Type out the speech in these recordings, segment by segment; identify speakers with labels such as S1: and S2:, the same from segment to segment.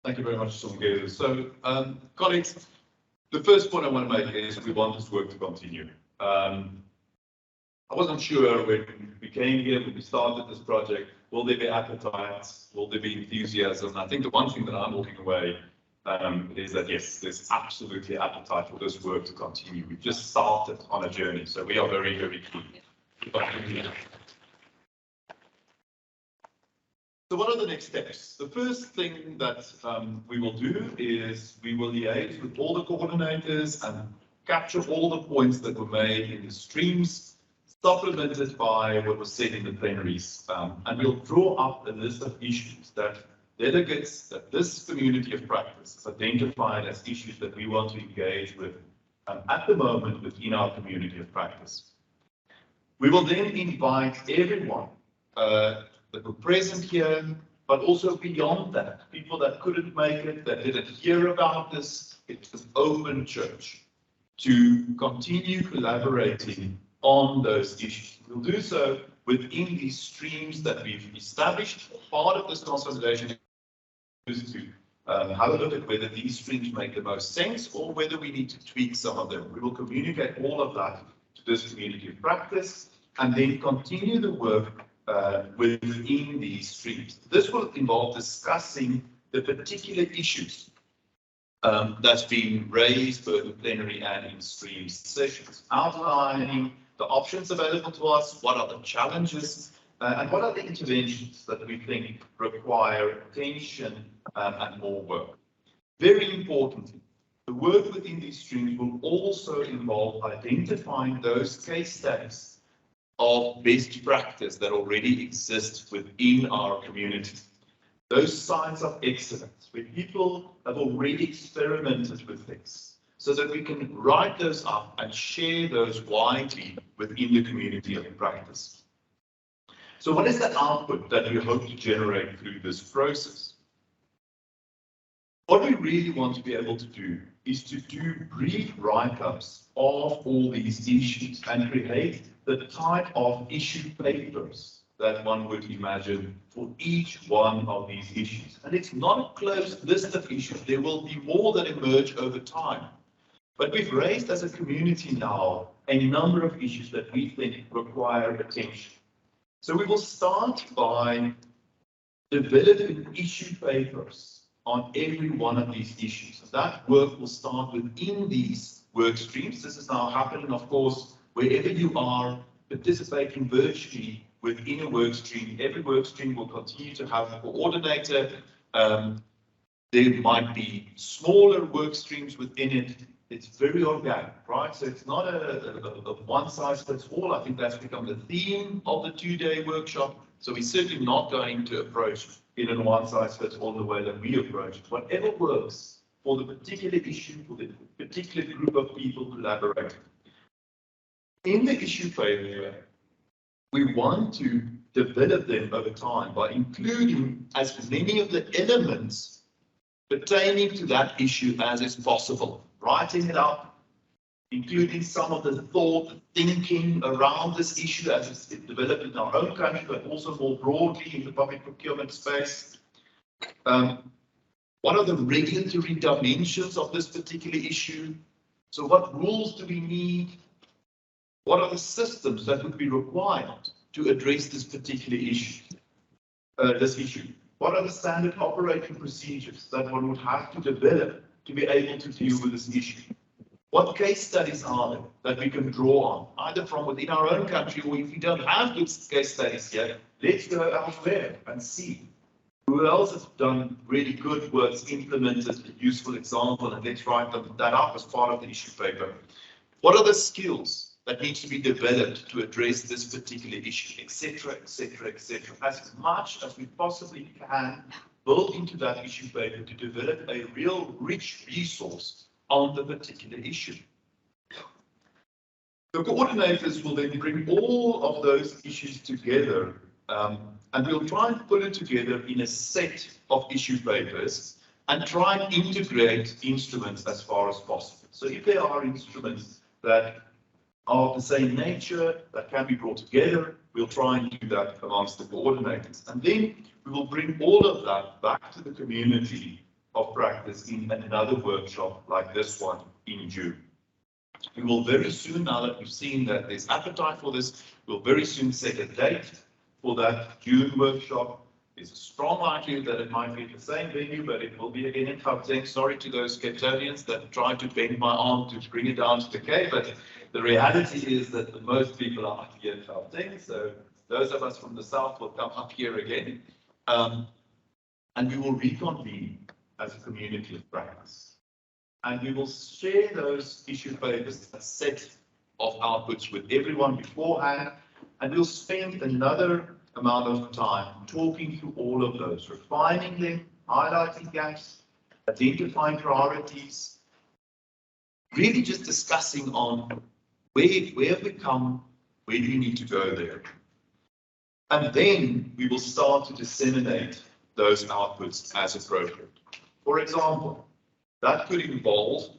S1: Thank you very much, Songezo. So, colleagues, the first point I want to make is we want this work to continue. I wasn't sure when we came here, when we started this project, will there be appetite, will there be enthusiasm? And I think the one thing that I'm walking away is that yes, there's absolutely appetite for this work to continue. We've just started on a journey, so we are very, very keen. So what are the next steps? The first thing that we will do is we will liaise with all the coordinators and capture all the points that were made in the streams, supplemented by what was said in the plenaries. And we'll draw up a list of issues that delegates, that this community of practice has identified as issues that we want to engage with at the moment within our community of practice. We will then invite everyone that were present here, but also beyond that, people that couldn't make it, that didn't hear about this. It's an open church to continue collaborating on those issues. We'll do so within these streams that we've established. Part of this consolidation is to have a look at whether these streams make the most sense or whether we need to tweak some of them. We will communicate all of that to this community of practice and then continue the work within these streams. This will involve discussing the particular issues that's been raised both in plenary and in stream sessions, outlining the options available to us, what are the challenges, and what are the interventions that we think require attention and more work. Very importantly, the work within these streams will also involve identifying those case studies of best practice that already exist within our community. Those signs of excellence, where people have already experimented with things, so that we can write those up and share those widely within the community of practice. So what is the output that we hope to generate through this process? What we really want to be able to do is to do brief write-ups of all these issues and create the type of issue papers that one would imagine for each one of these issues. And it's not a closed list of issues. There will be more that emerge over time. But we've raised as a community now a number of issues that we think require attention. So we will start by developing issue papers on every one of these issues. So that work will start within these work streams. This is now happening, of course, wherever you are participating virtually within a work stream. Every work stream will continue to have a coordinator. There might be smaller work streams within it. It's very organic, right? So it's not a one-size-fits-all. I think that's become the theme of the two-day workshop. So we're certainly not going to approach in a one-size-fits-all the way that we approach it. Whatever works for the particular issue, for the particular group of people collaborating. In the issue paper, we want to develop them over time by including as many of the elements pertaining to that issue as is possible. Writing it up, including some of the thought, thinking around this issue as it's developed in our own country, but also more broadly in the public procurement space. What are the regulatory dimensions of this particular issue? So what rules do we need? What are the systems that would be required to address this particular issue? What are the standard operating procedures that one would have to develop to be able to deal with this issue? What case studies are there that we can draw on, either from within our own country, or if we don't have good case studies yet, let's go elsewhere and see who else has done really good work, implemented a useful example, and let's write that up as part of the issue paper. What are the skills that needs to be developed to address this particular issue, etc., etc., etc. As much as we possibly can build into that issue paper to develop a real rich resource on the particular issue. The coordinators will then bring all of those issues together, and we'll try and pull it together in a set of issue papers and try and integrate instruments as far as possible. So if there are instruments that are of the same nature that can be brought together, we'll try and do that amongst the coordinators. And then we will bring all of that back to the community of practice in another workshop like this one in June. We will very soon, now that we've seen that there's appetite for this, we'll very soon set a date for that June workshop. There's a strong likelihood that it might be at the same venue, but it will be again in Gauteng. Sorry to those Capetonians that tried to bend my arm to bring it down to the Cape, but the reality is that the most people are up here in Gauteng, so those of us from the south will come up here again, and we will reconvene as a community of practice. And we will share those issue papers, a set of outputs with everyone beforehand, and we'll spend another amount of time talking through all of those, refining them, highlighting gaps, identifying priorities, really just discussing on where have we come, where do we need to go there. And then we will start to disseminate those outputs as appropriate. For example, that could involve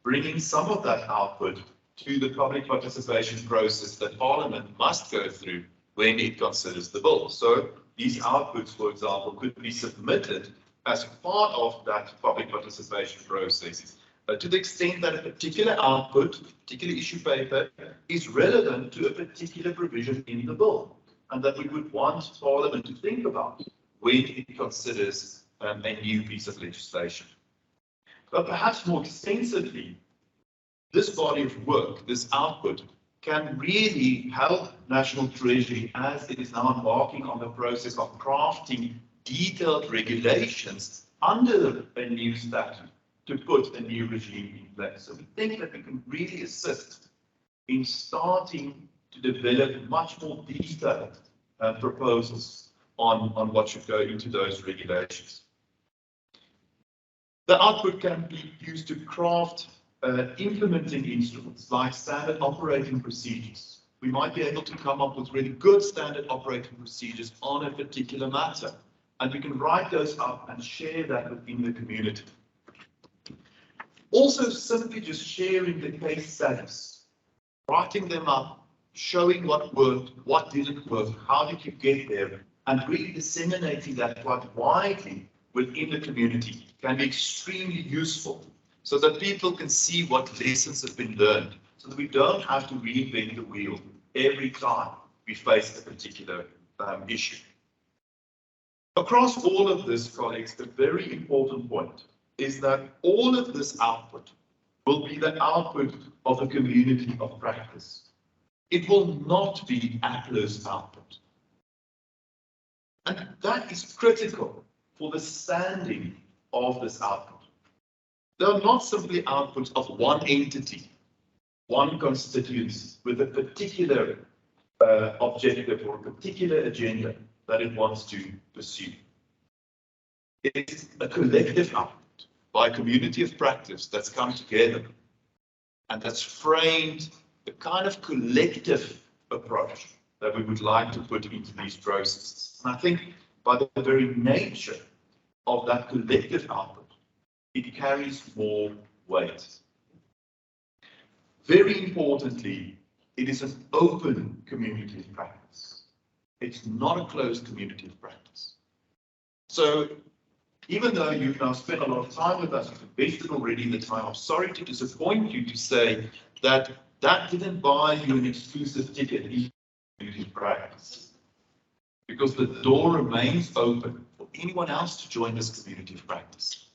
S1: bringing some of that output to the public participation process that Parliament must go through when it considers the bill. So these outputs, for example, could be submitted as part of that public participation process to the extent that a particular output, particular issue paper is relevant to a particular provision in the bill, and that we would want Parliament to think about when it considers a new piece of legislation. But perhaps more extensively, this body of work, this output, can really help National Treasury as it is now embarking on the process of crafting detailed regulations under a new statute to put a new regime in place. So we think that we can really assist in starting to develop much more detailed proposals on what should go into those regulations. The output can be used to craft implementing instruments like standard operating procedures. We might be able to come up with really good standard operating procedures on a particular matter, and we can write those up and share that within the community. Also, simply just sharing the case studies, writing them up, showing what worked, what didn't work, how did you get there, and really disseminating that quite widely within the community can be extremely useful so that people can see what lessons have been learned, so that we don't have to reinvent the wheel every time we face a particular issue. Across all of this, colleagues, the very important point is that all of this output will be the output of a community of practice. It will not be APLU's output. And that is critical for the standing of this output. They are not simply outputs of one entity, one constituency with a particular objective or a particular agenda that it wants to pursue. It's a collective output by a community of practice that's come together and that's framed the kind of collective approach that we would like to put into these processes. And I think by the very nature of that collective output, it carries more weight. Very importantly, it is an open community of practice. It's not a closed community of practice. So even though you've now spent a lot of time with us, you've invested already in the time, I'm sorry to disappoint you to say that that didn't buy you an exclusive ticket in community of practice, because the door remains open for anyone else to join this community of practice.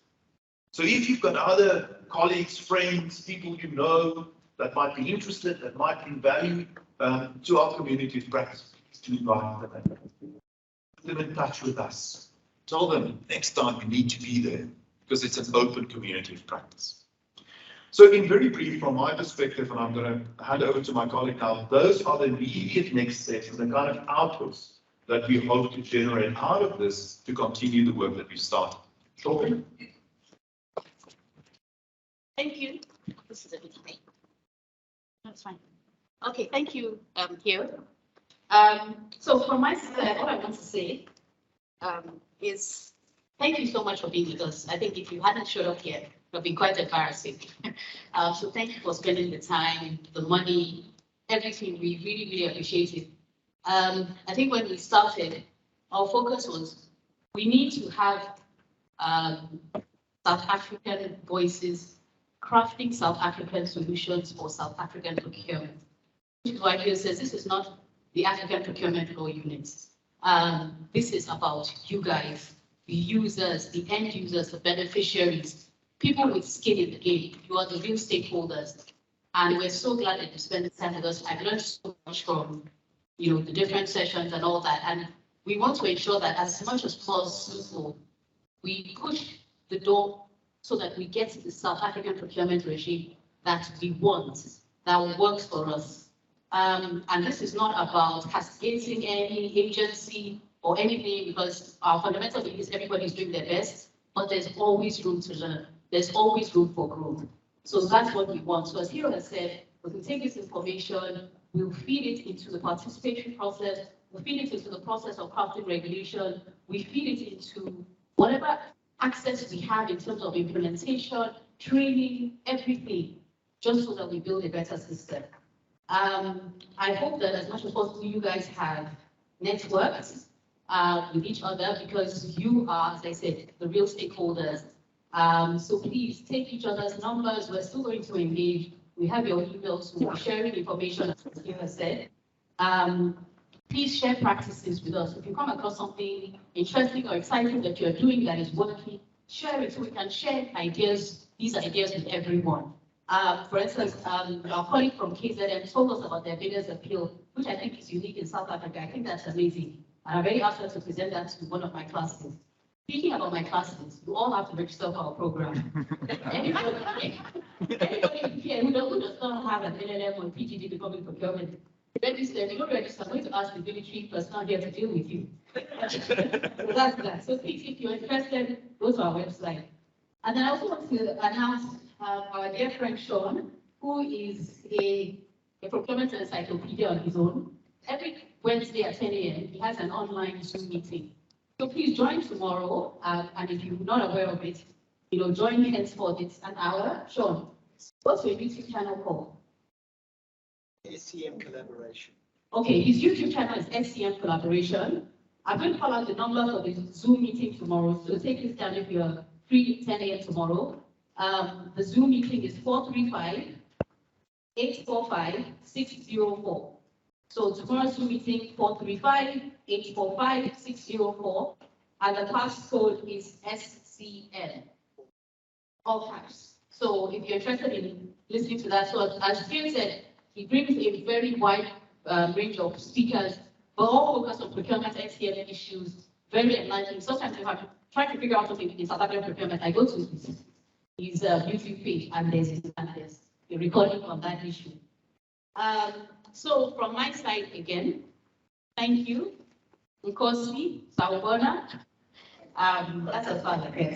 S1: So if you've got other colleagues, friends, people you know that might be interested, that might bring value to our community of practice, please do invite them. Put them in touch with us. Tell them next time you need to be there, because it's an open community of practice. So in very brief, from my perspective, and I'm going to hand over to my colleague now, those are the immediate next steps and the kind of outputs that we hope to generate out of this to continue the work that we started. Shortly.
S2: Thank you. This is everything. That's fine. Okay, thank you, Hugh. So from my side, what I want to say is thank you so much for being with us. I think if you hadn't showed up here, it would have been quite embarrassing. So thank you for spending the time, the money, everything. We really, really appreciate it. I think when we started, our focus was we need to have South African voices, crafting South African solutions for South African procurement. Which is why here says this is not the African Procurement Law Unit. This is about you guys, the users, the end users, the beneficiaries, people with skin in the game. You are the real stakeholders. And we're so glad that you spent the time with us. I've learned so much from, the different sessions and all that. And we want to ensure that as much as possible, we push the door so that we get the South African procurement regime that we want, that works for us. And this is not about castigating any agency or anything, because our fundamental belief is everybody is doing their best, but there's always room to learn. There's always room for growth. So that's what we want. So as Hero has said, we can take this information, we'll feed it into the participatory process, we'll feed it into the process of crafting regulation, we feed it into whatever access we have in terms of implementation, training, everything, just so that we build a better system. I hope that as much as possible, you guys have networks with each other, because you are, as I said, the real stakeholders. So please take each other's numbers. We're still going to engage. We have your emails. We're sharing information, as you have said. Please share practices with us. If you come across something interesting or exciting that you're doing that is working, share it so we can share ideas, these ideas with everyone. For instance, our colleague from KZN told us about their bidders appeal, which I think is unique in South Africa. I think that's amazing. And I'm very asked her to present that to one of my classes. Speaking about my classes, you all have to register for our program. Anybody here who does not have an LLM or PGD to public procurement, register. If you don't register, I'm going to ask the military personnel here to deal with you. So that's that. So please, if you're interested, go to our website. And then I also want to announce our dear friend Sean, who is a procurement encyclopedia on his own. Every Wednesday at 10 a.m., he has an online Zoom meeting. So please join tomorrow, and if you're not aware of it, join henceforth. It's an hour. Sean, what's your YouTube channel called?
S3: SCM Collaboration.
S2: Okay, his YouTube channel is SCM Collaboration. I'm going to call out the number for the Zoom meeting tomorrow. So take this down if you're free at 10 a.m. tomorrow. The Zoom meeting is 435-845-604. So tomorrow's Zoom meeting 435-845-604, and the passcode is SCM. All caps. So if you're interested in listening to that, so as Jim said, he brings a very wide range of speakers, but all focused on procurement, SCM issues, very enlightening. Sometimes if I'm trying to figure out something in South African procurement, I go to his YouTube page, and there's a recording on that issue. So from my side again, thank you, Nkosi, Sawubona. That's a fun, okay.